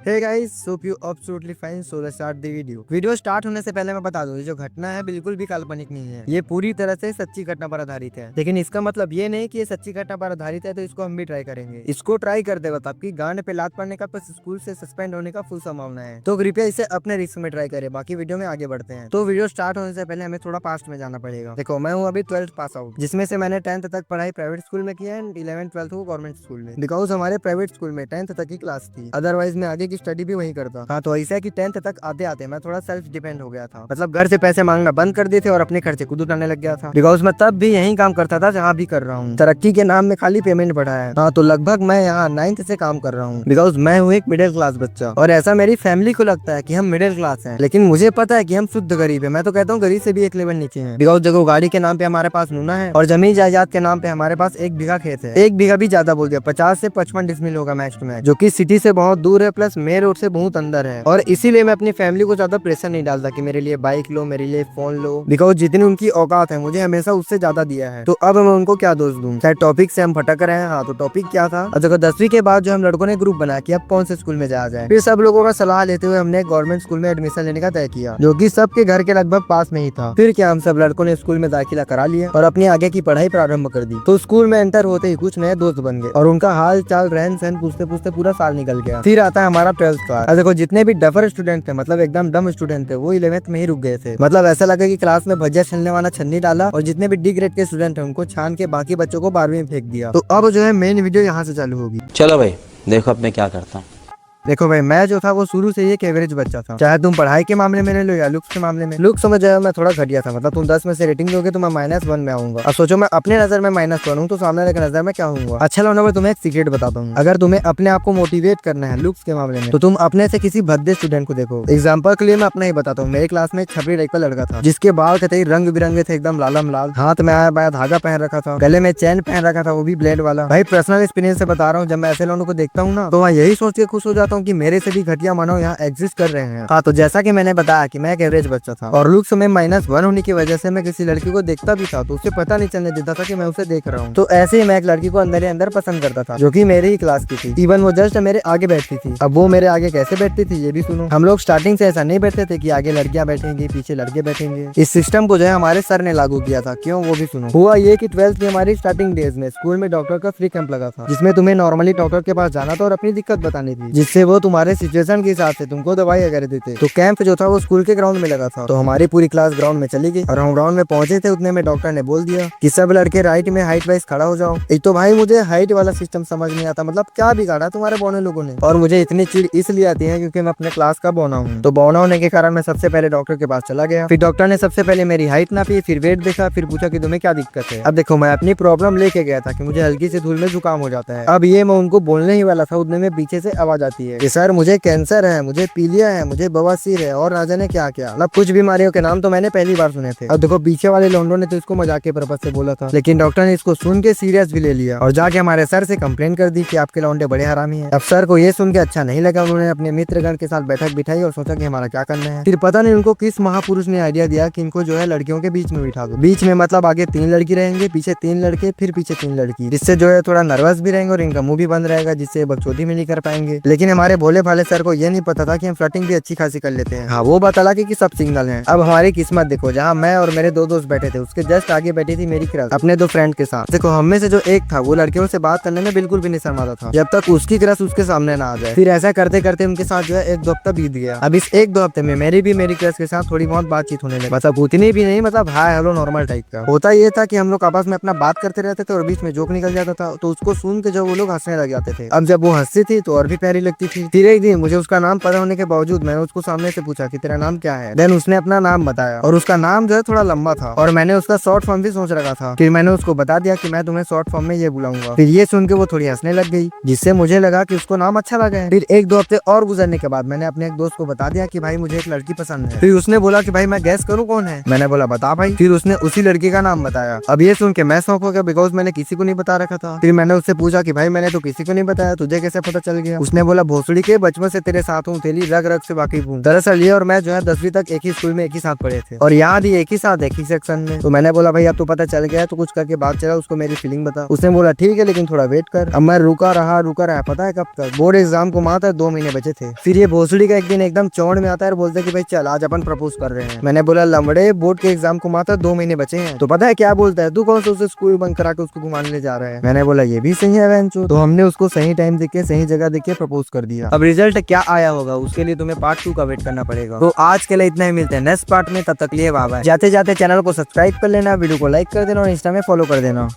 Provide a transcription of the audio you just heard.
Hey guys, hope you absolutely fine. So let's start the video start होने से पहले मैं बता दूं, ये जो घटना है बिल्कुल भी काल्पनिक नहीं है। ये पूरी तरह से सच्ची घटना पर आधारित है। लेकिन इसका मतलब ये नहीं कि ये सच्ची घटना पर आधारित है तो इसको हम भी ट्राई करेंगे। इसको ट्राई करते वक्त आपकी गांड पे लात पड़ने का प्लस स्कूल से सस्पेंड होने का फुल संभावना है। तो कृपया इसे अपने रिस्क में ट्राई करें। बाकी वीडियो में आगे बढ़ते हैं। तो वीडियो स्टार्ट होने से पहले हमें थोड़ा पास्ट में जाना पड़ेगा। देखो, मैं हूँ अभी 12th पास आउट, जिसमें से मैंने 10th तक पढ़ाई प्राइवेट स्कूल में किया एंड 11th 12th को गवर्नमेंट स्कूल में। बिकॉज हमारे प्राइवेट स्कूल में 10th तक की क्लास थी, अदरवाइज मैं आगे की स्टडी भी वही करता। हाँ, तो ऐसा है कि 10th तक आते आते मैं थोड़ा सेल्फ डिपेंड हो गया था। मतलब घर से पैसे मांगना बंद कर दिए थे और अपने खर्चे खुद उठाने लग गया था। बिकॉज मैं तब भी यही काम करता था जहाँ भी कर रहा हूँ। तरक्की के नाम में खाली पेमेंट बढ़ा है। हाँ, तो लगभग मैं यहाँ 9th से काम कर रहा हूँ। बिकॉज मैं हूँ एक मिडिल क्लास बच्चा, और ऐसा मेरी फैमिली को लगता है कि हम मिडिल क्लास हैं, लेकिन मुझे पता है कि हम शुद्ध गरीब है। मैं तो कहता हूँ गरीब से भी एक लेवल नीचे है। बिकॉज देखो, गाड़ी के नाम पे हमारे पास नूना है और जमीन जायदाद के नाम पे हमारे पास 1 बीघा खेत है। 1 बीघा भी ज्यादा बोल दिया, 50 से 55 डिसमिल होगा मैक्स टू मैक्स, जो कि सिटी से बहुत दूर है प्लस मेन रोड से बहुत अंदर है। और इसीलिए मैं अपनी फैमिली को ज्यादा प्रेशर नहीं डालता कि मेरे लिए बाइक लो, मेरे लिए फोन लो। बिकॉज जितनी उनकी औकात है मुझे हमेशा उससे ज्यादा दिया है। तो अब मैं उनको क्या दोष दूं। शायद टॉपिक से हम भटक रहे हैं। हाँ, तो टॉपिक क्या था। देखो, 10वीं के बाद जो हम लड़कों ने ग्रुप बनाया कि अब कौन से स्कूल में जाया जाए, फिर सब लोगों का सलाह लेते हुए हमने गवर्नमेंट स्कूल में एडमिशन लेने का तय किया, जो कि सबके घर के लगभग पास में ही था। फिर क्या, हम सब लड़कों ने स्कूल में दाखिला करा लिया और अपनी आगे की पढ़ाई प्रारंभ कर दी। तो स्कूल में एंटर होते ही कुछ नए दोस्त बन गए और उनका हाल चाल रहन सहन पूछते पूछते पूरा साल निकल गया। फिर आता है हमारा 12th क्लास। देखो, जितने भी डफर स्टूडेंट थे, मतलब एकदम डम स्टूडेंट थे, वो 11th में ही रुक गए थे। मतलब ऐसा लगा कि क्लास में भजिया छलने वाला छन्नी डाला और जितने भी डी ग्रेड के स्टूडेंट थे उनको छान के बाकी बच्चों को 12वीं में फेंक दिया। तो अब जो है मेन वीडियो यहाँ से चालू होगी। चलो भाई, देखो अब मैं क्या करता हूँ। देखो भाई, मैं जो था वो शुरू से ही एक एवरेज बच्चा था, चाहे तुम पढ़ाई के मामले में ले लो या लुक्स के मामले में। लुक्स में जो है मैं थोड़ा घटिया था। मतलब तुम 10 में से रेटिंग दोगे तो मैं -1 में आऊंगा। अब सोचो, मैं अपने नजर में -1 हूँ तो सामने वाले की नजर में क्या हूँ। अच्छा लो ना, मैं तुम्हें एक सीक्रेट बताता हूँ। अगर तुम्हें अपने आप को मोटिवेट करना है लुक्स के मामले में, तो तुम अपने से किसी भद्दे स्टूडेंट को देखो। एग्जाम्पल के लिए मैं अपना ही बताता हूँ। मेरी क्लास में एक छपरी टाइप का लड़का था, जिसके बाल थे रंग बिरंगे थे, एकदम लालम लाल। हाथ में आया बाया धागा पहन रखा था, गले में चैन पहन रखा था, वो भी ब्लेड वाला। भाई पर्सनल एक्सपीरियंस से बता रहा हूँ, जब मैं ऐसे लोगों को देखता हूँ ना, तो मैं यही सोच के खुश हो जाता हूँ कि मेरे से भी घटिया मानव यहाँ एग्जिस्ट कर रहे हैं। हाँ, तो जैसा कि मैंने बताया कि मैं एक एवरेज बच्चा था और लुक्स में -1 होने की वजह से मैं किसी लड़की को देखता भी था तो उसे पता नहीं चलने देता था कि मैं उसे देख रहा हूँ। तो ऐसे ही मैं एक लड़की को अंदर ही अंदर पसंद करता था, जो कि मेरे ही क्लास की थी। इवन वो जस्ट मेरे आगे बैठती थी। अब वो मेरे आगे कैसे बैठती थी ये भी सुनो। हम लोग स्टार्टिंग से ऐसा नहीं बैठते थे कि आगे लड़कियां बैठेंगी पीछे लड़के बैठेंगे। इस सिस्टम को जो है हमारे सर ने लागू किया था। क्यों, वो भी सुनो। हुआ ये कि 12th की हमारी स्टार्टिंग डेज में स्कूल में डॉक्टर का फ्री कैंप लगा था, जिसमें तुम्हें नॉर्मली डॉक्टर के पास जाना था और अपनी दिक्कत बतानी थी, जिससे वो तुम्हारे सिचुएशन के हिसाब से तुमको दवाई वगैरह देते। तो कैंप जो था वो स्कूल के ग्राउंड में लगा था। तो हमारी पूरी क्लास ग्राउंड में चली गई और हम ग्राउंड में पहुंचे थे, उतने में डॉक्टर ने बोल दिया कि सब लड़के राइट में हाइट वाइज खड़ा हो जाओ। एक तो भाई मुझे हाइट वाला सिस्टम समझ नहीं आता। मतलब क्या बिगाड़ा तुम्हारे बौने लोगों ने। और मुझे इतनी चिढ़ इसलिए आती है क्योंकि मैं अपने क्लास का बौना हूँ। तो बौना होने के कारण मैं सबसे पहले डॉक्टर के पास चला गया। फिर डॉक्टर ने सबसे पहले मेरी हाइट नापी, फिर वेट देखा, फिर पूछा कि तुम्हें क्या दिक्कत है। अब देखो, मैं अपनी प्रॉब्लम लेके गया था कि मुझे हल्की से धूल में जुकाम हो जाता है। अब ये मैं उनको बोलने ही वाला था, उतने में पीछे से आवाज आती है कि सर मुझे कैंसर है, मुझे पीलिया है, मुझे बवासीर है और ना जाने क्या क्या। मतलब कुछ बीमारियों के नाम तो मैंने पहली बार सुने थे। अब देखो, पीछे वाले लौंडों ने तो इसको मजाक के पर्पज से बोला था, लेकिन डॉक्टर ने इसको सुन के सीरियस भी ले लिया और जाके हमारे सर से कंप्लेन कर दी कि आपके लौंडे बड़े हरामी हैं। अब सर को ये सुन के अच्छा नहीं लगा। उन्होंने अपने मित्रगण के साथ बैठक बिठाई और सोचा कि हमारा क्या करना है। फिर पता नहीं उनको किस महापुरुष ने आइडिया दिया कि इनको जो है लड़कियों के बीच में बिठा दो। बीच में मतलब आगे 3 लड़की रहेंगे, पीछे 3 लड़के, फिर पीछे 3 लड़की, जिससे जो है थोड़ा नर्वस भी रहेंगे और इनका मुंह भी बंद रहेगा, जिससे बकचोदी में नहीं कर पाएंगे। लेकिन हमारे भोले भाले सर को ये नहीं पता था कि हम फ्लर्टिंग भी अच्छी खासी कर लेते हैं। हाँ, वो बता कि सब सिग्नल हैं। अब हमारी किस्मत देखो, जहाँ मैं और मेरे 2 दोस्त बैठे थे उसके जस्ट आगे बैठी थी मेरी क्रश अपने 2 फ्रेंड के साथ। देखो, हम में से जो एक था वो लड़कियों से बात करने में बिल्कुल भी नहीं शर्माता था, जब तक उसकी क्रश उसके सामने ना आ जाए। फिर ऐसा करते करते उनके साथ जो है 1-2 हफ्ता बीत गया। अब इस 1-2 हफ्ते में मेरी भी मेरी क्रश के साथ थोड़ी बहुत बातचीत होने लगी। मतलब उतनी भी नहीं, मतलब हाय हेलो नॉर्मल टाइप का। होता ये था कि हम लोग आपस में अपना बात करते रहते थे और बीच में जोक निकल जाता था, तो उसको सुन के जब वो लोग हंसने लग जाते थे। अब जब वो हंसती थी तो और भी प्यारी लगती थी। फिर एक दिन मुझे उसका नाम पता होने के बावजूद मैंने उसको सामने से पूछा कि तेरा नाम क्या है। देन उसने अपना नाम बताया और उसका नाम जो है थोड़ा लंबा था और मैंने उसका शॉर्ट फॉर्म भी सोच रखा था। फिर मैंने उसको बता दिया कि मैं तुम्हें शॉर्ट फॉर्म में ये बुलाऊंगा। फिर ये सुन के वो थोड़ी हंसने लग गई, जिससे मुझे लगा कि उसको नाम अच्छा लगा है। फिर 1-2 हफ्ते और गुजरने के बाद मैंने अपने एक दोस्त को बता दिया कि भाई मुझे एक लड़की पसंद है। फिर उसने बोला कि भाई मैं गैस करूँ कौन है। मैंने बोला बता भाई। फिर उसने उसी लड़की का नाम बताया। अब ये सुन के मैं शौक हो गया, बिकॉज मैंने किसी को नहीं बता रखा था। फिर मैंने उससे पूछा कि भाई मैंने तो किसी को नहीं बताया, तुझे कैसे पता चल गया। उसने बोला भोसड़ी के बचपन से तेरे साथ हूँ, तेरी रग रग से वाकिफ हूँ। दरअसल ये और मैं जो है 10वीं तक एक ही स्कूल में एक ही साथ पढ़े थे और यहाँ भी एक ही साथ एक ही सेक्शन में। तो मैंने बोला भाई अब तो पता चल गया है तो कुछ करके बात चला, उसको मेरी फीलिंग बता। उसने बोला ठीक है लेकिन थोड़ा वेट कर। अब मैं रुका रहा पता है कब तक, बोर्ड एग्जाम को मात्र 2 महीने बचे थे। फिर ये भोसड़ी का एक दिन एकदम चौड़ में आता है और बोलता है कि भाई चल आज अपन प्रपोज कर रहे हैं। मैंने बोला लमड़े, बोर्ड के एग्जाम को मात्र 2 महीने बचे हैं। तो पता है क्या बोलता है, तू कौन सा उसे स्कूल बंक करा के उसको घुमाने ले जा रहा है। मैंने बोला ये भी सही है वेंचो। तो हमने उसको सही टाइम देके सही जगह देके प्रपोज कर दिया। अब रिजल्ट क्या आया होगा उसके लिए तुम्हें पार्ट 2 का वेट करना पड़ेगा। तो आज के लिए इतना ही, मिलते हैं नेक्स्ट पार्ट में, तब तक लिए बाय बाय। जाते जाते चैनल को सब्सक्राइब कर लेना, वीडियो को लाइक कर देना और इंस्टा में फॉलो कर देना।